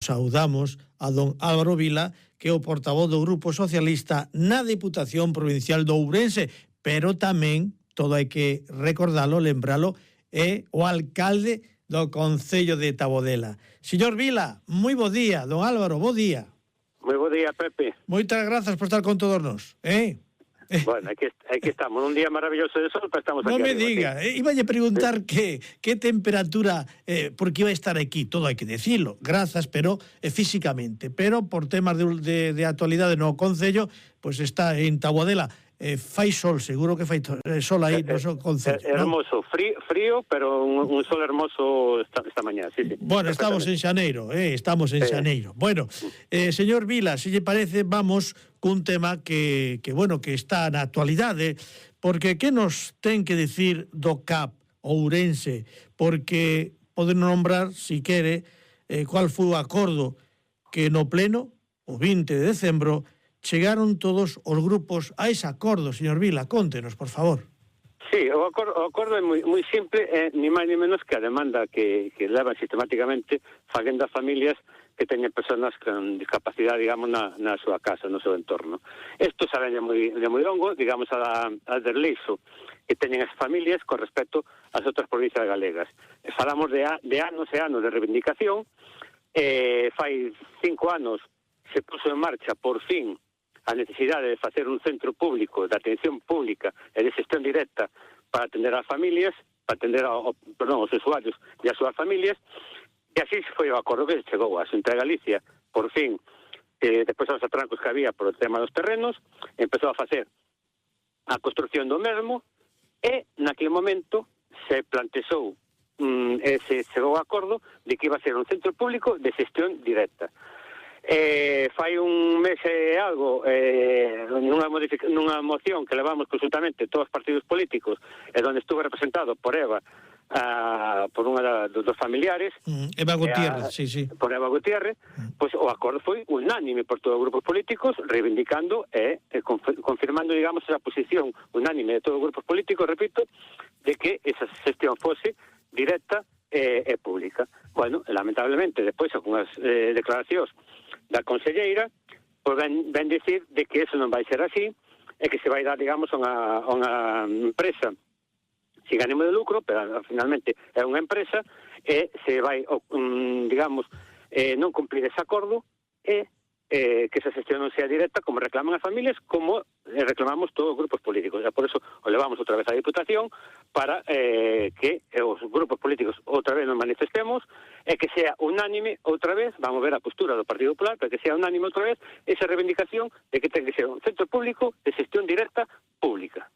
Saudamos a don Álvaro Vila, que é o portavoz do Grupo Socialista na Deputación Provincial do Ourense, pero tamén, todo hai que recordalo, lembralo, é o alcalde do Concello de Tabodela. Señor Vila, moi bo día. Don Álvaro, bo día. Moi bo día, Pepe. Moitas grazas por estar con todos nós. Bueno, aquí estamos, un día maravilloso de sol, pero estamos aquí. Non me diga, iballe preguntar que temperatura, porque iba a estar aquí, todo hai que decirlo, grazas, pero físicamente, pero por temas de actualidade no Concello, pues está en Tabodela. Fai sol, seguro que fai sol aí no seu Concello. Hermoso, frío, pero un sol hermoso esta mañá, sí. Bueno, estamos en xaneiro, estamos en xaneiro. Bueno, señor Vila, se lle parece, vamos cun tema que está na actualidade, porque que nos ten que decir do CAP Ourense, porque poden nombrar, si quere, cual foi o acordo que no pleno, o 20 de decembro, chegaron todos os grupos a ese acordo. Señor Vila, contenos, por favor. Sí, o acordo é moi simple, ni máis ni menos que a demanda que levan sistemáticamente facendo as familias que teñen personas con discapacidade, digamos, na súa casa, no seu entorno. Isto sabe de moi longo, digamos, a derleixo que teñen as familias con respecto ás outras provincias galegas. Falamos de anos e anos de reivindicación. Fai 5 anos se puso en marcha, por fin, a necesidade de facer un centro público de atención pública e de xestión directa para atender ás familias, para atender aos usuarios e as súas familias, e así foi o acordo que chegou a Xunta de Galicia, por fin, despois dos atrancos que había por o tema dos terrenos, empezou a facer a construción do mesmo, e naquele momento se plantexou, se chegou ao acordo de que iba a ser un centro público de xestión directa. Fai un mes e algo, nunha moción que levamos consultamente todos os partidos políticos, onde estuve representado por Eva, por unha dos familiares, Eva Gutiérrez, sí. Por Eva Gutiérrez, pois o acordo foi unánime por todos os grupos políticos, reivindicando e confirmando, digamos, esa posición unánime de todos os grupos políticos, repito, de que esa xestión fose directa e pública. Bueno, lamentablemente, despois, con as declaracións da conselleira, pois ven dicir de que eso non vai ser así, e que se vai dar, digamos, a unha empresa sin ánimo de lucro, pero finalmente é unha empresa, e se vai, digamos, non cumplir ese acordo, e que esa xestión non sea directa, como reclaman as familias, como reclamamos todos os grupos políticos. E por eso o levamos outra vez á Diputación para que os grupos políticos outra vez nos manifestemos e que sea unánime outra vez, vamos ver a postura do Partido Popular, para que sea unánime outra vez esa reivindicación de que ten que ser un centro público de xestión directa pública.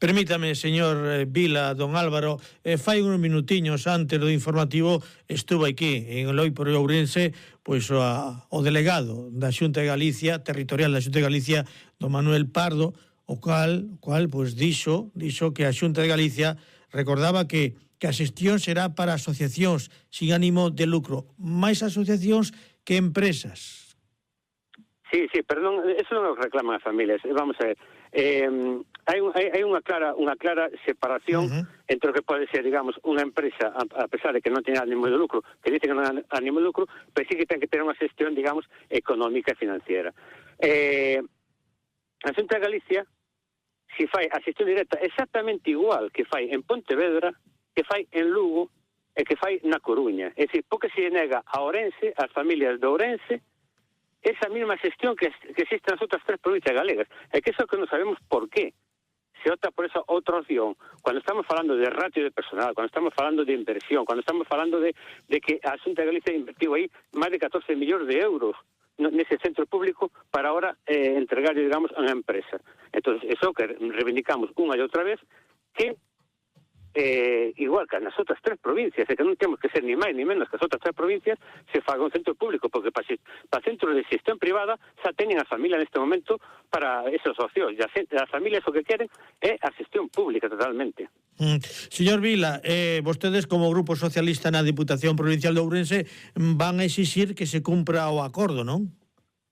Permítame, señor Vila, don Álvaro, fai uns minutiños antes do informativo estuve aquí en Eloi por Ourense, pois o delegado da Xunta de Galicia, territorial da Xunta de Galicia, don Manuel Pardo, o cual pois dixo que a Xunta de Galicia recordaba que a xestión será para asociacións sin ánimo de lucro, máis asociacións que empresas. Sí, pero eso non o reclaman as familias. Vamos a ver, hai unha clara separación entre o que pode ser, digamos, unha empresa, a pesar de que non ten ánimo de lucro, que dice que non ten ánimo de lucro, pero sí que ten que ter unha xestión, digamos, económica e financiera. A Xunta de Galicia, se fai a xestión directa exactamente igual que fai en Pontevedra, que fai en Lugo e que fai na Coruña. É dicir, porque se nega a Ourense, as familias de Ourense, esa mesma xestión que existe nas outras 3 provincias galegas. É que eso que non sabemos por qué se opta por esa outra opción. Cuando estamos falando de ratio de personal, cuando estamos falando de inversión, cuando estamos falando de que a Xunta de Galicia invertiu aí máis de 14 millóns de euros nese centro público para ahora entregar, digamos, a unha empresa. Entón, eso que reivindicamos unha e outra vez, que igual que nas outras 3 provincias, e que non temos que ser ni máis ni menos que as outras 3 provincias, se faga un centro público, porque para centros de xestión privada xa teñen a familia neste momento para esas opcións, e as familias o que queren é a xestión pública totalmente. Señor Vila, vostedes como Grupo Socialista na Diputación Provincial de Ourense van a exixir que se cumpra o acordo, non?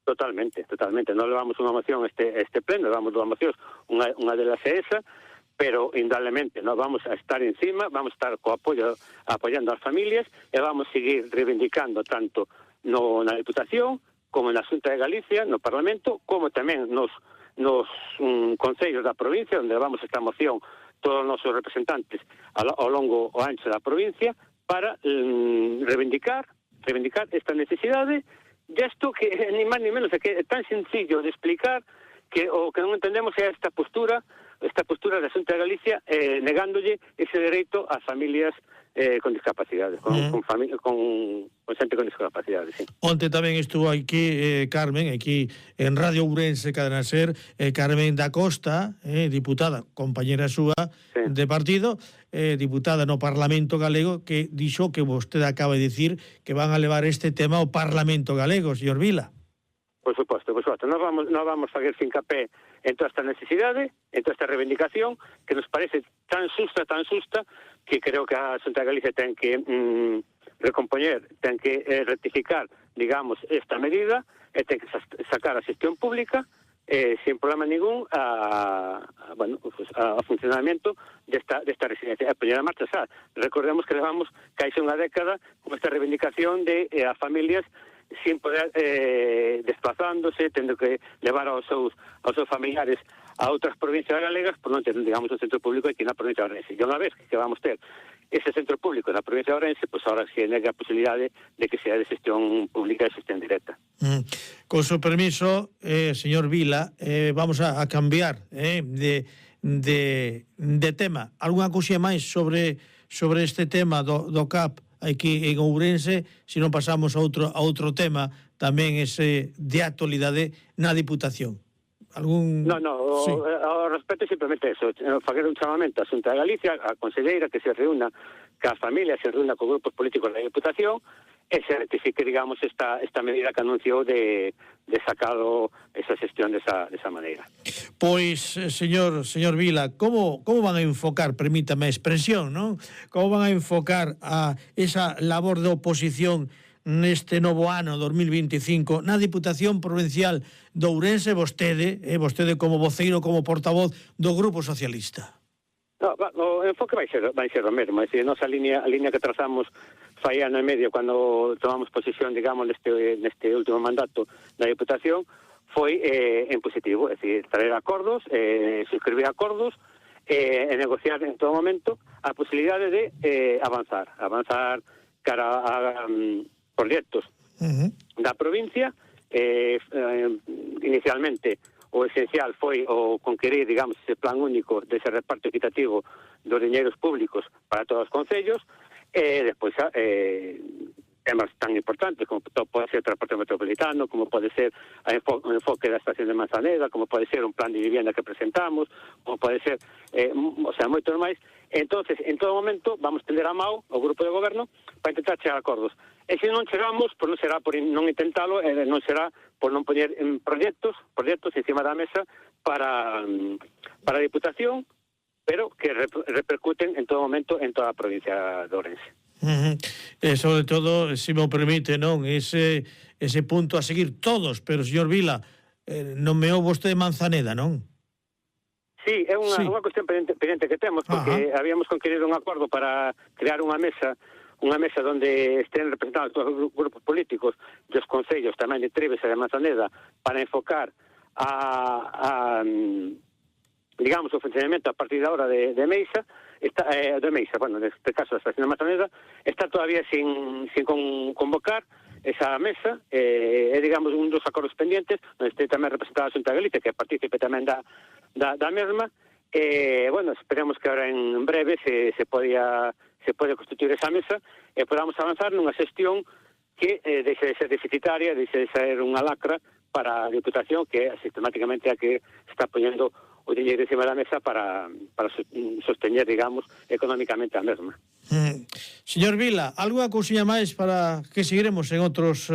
Totalmente. Non levamos unha moción este pleno, levamos 2 mocións, unha delas é esa, pero indudablemente nós vamos a estar encima, vamos a estar co apoyo, apoyando as familias, e vamos a seguir reivindicando tanto na Diputación, como na Xunta de Galicia, no Parlamento, como tamén nos concellos da provincia, onde levamos esta moción todos os nosos representantes ao longo o ancho da provincia, para reivindicar esta necesidade desto que ni máis ni menos é que é tan sencillo de explicar que o que non entendemos é esta postura da Xunta de Galicia negándolle ese dereito ás familias con discapacidade, con xente con discapacidade, sí. Onte tamén estuvo aquí Carmen, aquí en Radio Ourense, Cadena Ser, Carmen da Costa, diputada, compañera súa de partido, diputada no Parlamento Galego, que dixo que vostede acaba de dicir que van a levar este tema ao Parlamento Galego, señor Vila. Por suposto. Nós vamos facer fincapé en toda esta necesidade, en toda esta reivindicación, que nos parece tan xusta, que creo que a Xunta de Galicia ten que recompoñer, ten que rectificar, digamos, esta medida, e ten que sacar a xestión pública sin problema ningún a funcionamento desta residencia. A poñer a marcha xa. Recordemos que levamos caixa unha década con esta reivindicación de a familias sin poder desplazándose, tendo que levar aos seus familiares a outras provincias galegas por non ter, digamos, un centro público aquí na provincia de Ourense. E unha vez que vamos ter ese centro público na provincia de Ourense, pois ahora se nega a posibilidade de que sea de xestión pública e xestión directa. Con su permiso, señor Vila, vamos a cambiar de tema. Alguna cousa máis sobre este tema do CAP aquí en Ourense, se non pasamos a outro tema tamén ese de actualidade na Diputación. Ao respecto simplemente eso, facer un chamamento a Xunta de Galicia, a conselleira que se reúna ca familia, se reúna con grupos políticos da Diputación e se rectifique, digamos, esta medida que anunciou de sacado esa xestión desa maneira. Pois, señor Vila, como van a enfocar, permítame a expresión, non? Como van a enfocar a esa labor de oposición neste novo ano 2025 na Diputación Provincial de Ourense, vostede como voceiro, como portavoz do Grupo Socialista? O enfoque vai ser o mesmo, é dicir, a línea que trazamos fai ano e medio cando tomamos posición, digamos, neste último mandato da Diputación, foi en positivo, é dicir, traer acordos, suscribir acordos e negociar en todo momento a posibilidade de avanzar cara a proxectos da provincia. Inicialmente o esencial foi o conquerir, digamos, ese plan único dese reparto equitativo dos diñeiros públicos para todos os concellos, e despois temas tan importantes como pode ser o transporte metropolitano, como pode ser o enfoque da estación de Manzaneda, como pode ser un plan de vivienda que presentamos, como pode ser, moitos máis. Entonces, en todo momento, vamos tender a mão ao grupo de goberno para intentar chegar a acordos. E se non chegamos, pois non será por non intentalo, non será por non poñer proxectos encima da mesa para a Diputación, pero que repercuten en todo momento en toda a provincia de Ourense. Sobre todo, se me permite, non, ese punto a seguir todos, pero, señor Vila, nomeou vostede Manzaneda, non? Sí, é unha cuestión pendiente que temos, porque habíamos conquerido un acordo para crear unha mesa onde estén representados todos os grupos políticos dos concellos tamén de Trives e de Manzaneda para enfocar digamos, o funcionamento a partir da hora de Meixa, neste caso da estación de Manzaneda, está todavía sin convocar esa mesa, digamos, un dos acordos pendientes, onde este tamén representada a Xunta de Galicia, que participe tamén da mesma, esperemos que ahora en breve se pode constituir esa mesa e podamos avanzar nunha xestión que deixe de ser deficitaria, deixe de ser unha lacra para a Diputación, que sistemáticamente a que está poñendo o diñeiro encima da mesa para sosteñer, digamos, económicamente a mesma. Señor Vila, algunha cousiña máis para que seguiremos en outros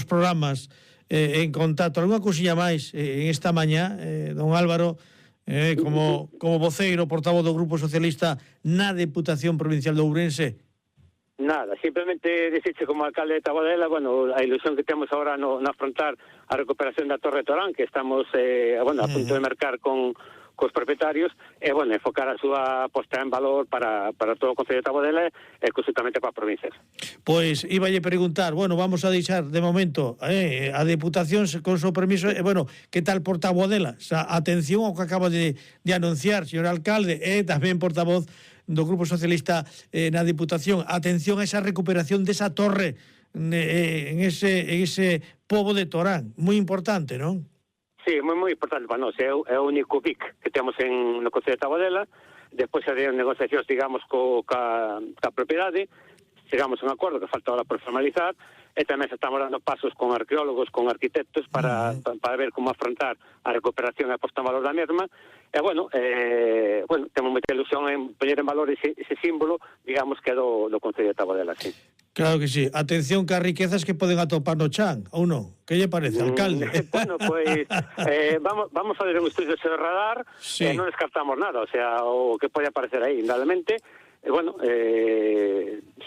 programas en contacto? Algunha cousiña máis en esta mañá, don Álvaro, como voceiro, portavoz do Grupo Socialista na Deputación Provincial de Ourense? Nada, simplemente dicirse como alcalde de Tabadela, a ilusión que temos agora no afrontar a recuperación da Torre Torán, que estamos a punto de mercar con cos propietarios e, bueno, enfocar a súa posta en valor para todo o Concello de Tabodela e conjuntamente para a provincia. Pois, íballe preguntar, bueno, vamos a deixar de momento a Deputación con o seu permiso, bueno, que tal por Tabodela? Atención ao que acaba de anunciar, señor alcalde, tamén portavoz do Grupo Socialista na Diputación, atención a esa recuperación desa torre en ese pobo de Torán, moi importante, non? Sí, moi importante para nós, é o único BIC que temos no Concello de Tabodela. Despois de negociacións, digamos, ca propiedade, chegamos a un acordo que falta ahora por formalizar, e tamén estamos dando pasos con arqueólogos, con arquitectos para ver como afrontar a recuperación e a posta en valor da mesma. E, bueno, temos moita ilusión en poñer en valor ese símbolo, digamos, que é do Concello de Tabodela, sí. Claro que sí. Atención que as riquezas que poden atopar no chan, ou non? Que lle parece, alcalde? Bueno, pois vamos a fazer un estudio de radar, sí. Non descartamos nada, o sea, o que pode aparecer aí, indudablemente. Bueno,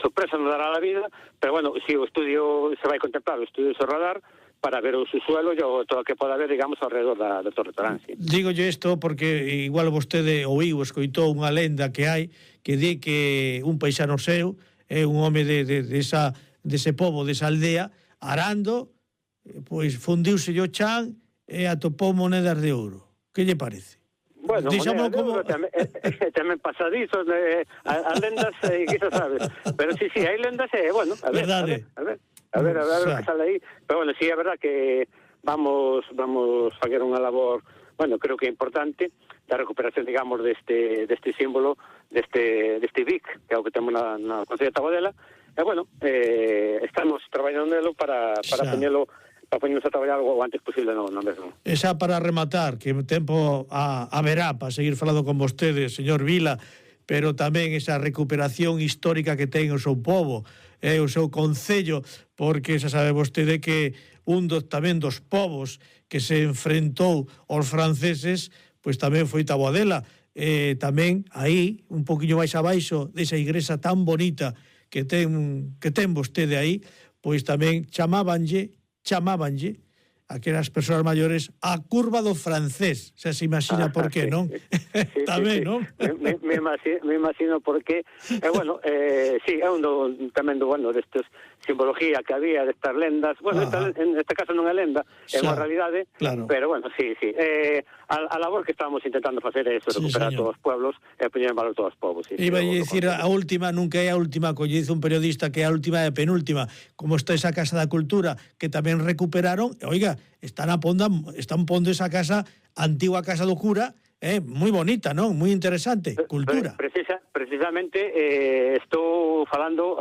sorpresa non dará la vida, pero bueno, si o estudio se vai contemplar, o estudio de radar, para ver o subsuelo e todo o que poda haber, digamos, alrededor da Torre Torán. Sí. Dígolle isto porque igual vostede ouiu, escoitou unha lenda que hai que di que un paisano seu é un home dese pobo, desa aldea, arando, pois fundiuse o chan e atopou monedas de ouro. Que lle parece? Bueno, monedas de ouro tamén pasadizos, as lendas, quizás sabes. Pero sí, hai lendas, bueno, a ver que sale aí. Pero bueno, sí, é verdad que vamos facer unha labor, bueno, creo que é importante, da recuperación, digamos, deste símbolo, deste BIC, que é o que temos na Concello de Tabodela. E, bueno, estamos traballando nelo para poñelo, para poñernos a traballar o antes posible no mesmo. E xa para rematar, que tempo haberá para seguir falando con vostedes, señor Vila, pero tamén esa recuperación histórica que ten o seu pobo, o seu concello, porque xa sabe vostede que un tamén dos povos que se enfrentou aos franceses, pois tamén foi Tabodela. Tamén aí, un poquinho máis abaixo desa igrexa tan bonita que ten vostede aí, pois tamén chamábanlle aquelas persoas maiores a curva do francés, xa se imagina por qué, non? Tamén, non? Me imagino por qué. Bueno, sí, é tamén destes simbología que había destas lendas. Bueno, en este caso non é lenda, é unha realidade, claro. Pero bueno, sí. A labor que estamos intentando facer é recuperar todos os pueblos e poñer en valor todos os povos. Sí, iba a dicir, a última nunca é a última, colle dice un periodista que é a última e a penúltima, como está esa Casa da Cultura que tamén recuperaron, oiga, están pondo esa casa, antigua Casa do Cura, moi bonita, non? Moi interesante, cultura. Precisamente estou falando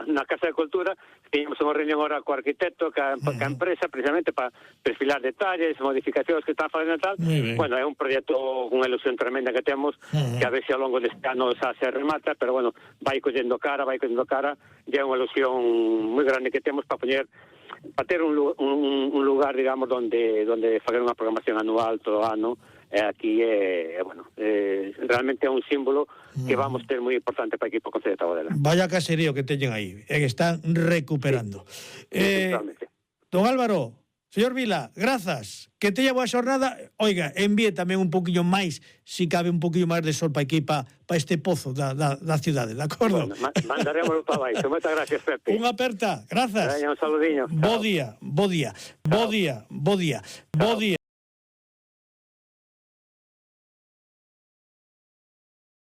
na Casa de Cultura, teñemos unha reunión agora co arquitecto, ca empresa, precisamente para perfilar detalles, modificacións que están facendo e tal. Bueno, é un proxecto, unha ilusión tremenda que temos, que a ver se ao longo deste ano xa se remata, pero bueno, vai collendo cara, e é unha ilusión moi grande que temos para ter un lugar, digamos, donde facer unha programación anual todo o ano. Aquí realmente é un símbolo que vamos ter moi importante para o equipo Concello de Tabodela. Vaya caserío que teñen aí, que están recuperando. Don Álvaro, señor Vila, grazas, que teña boa xornada. Oiga, envíe tamén un poquinho máis, si cabe un poquinho máis de sol para aquí, para este pozo da cidade, de acordo? Bueno, mandaremos para baixo. Moitas gracias, Pepe. Unha aperta, grazas. Un saludiño. Bo día.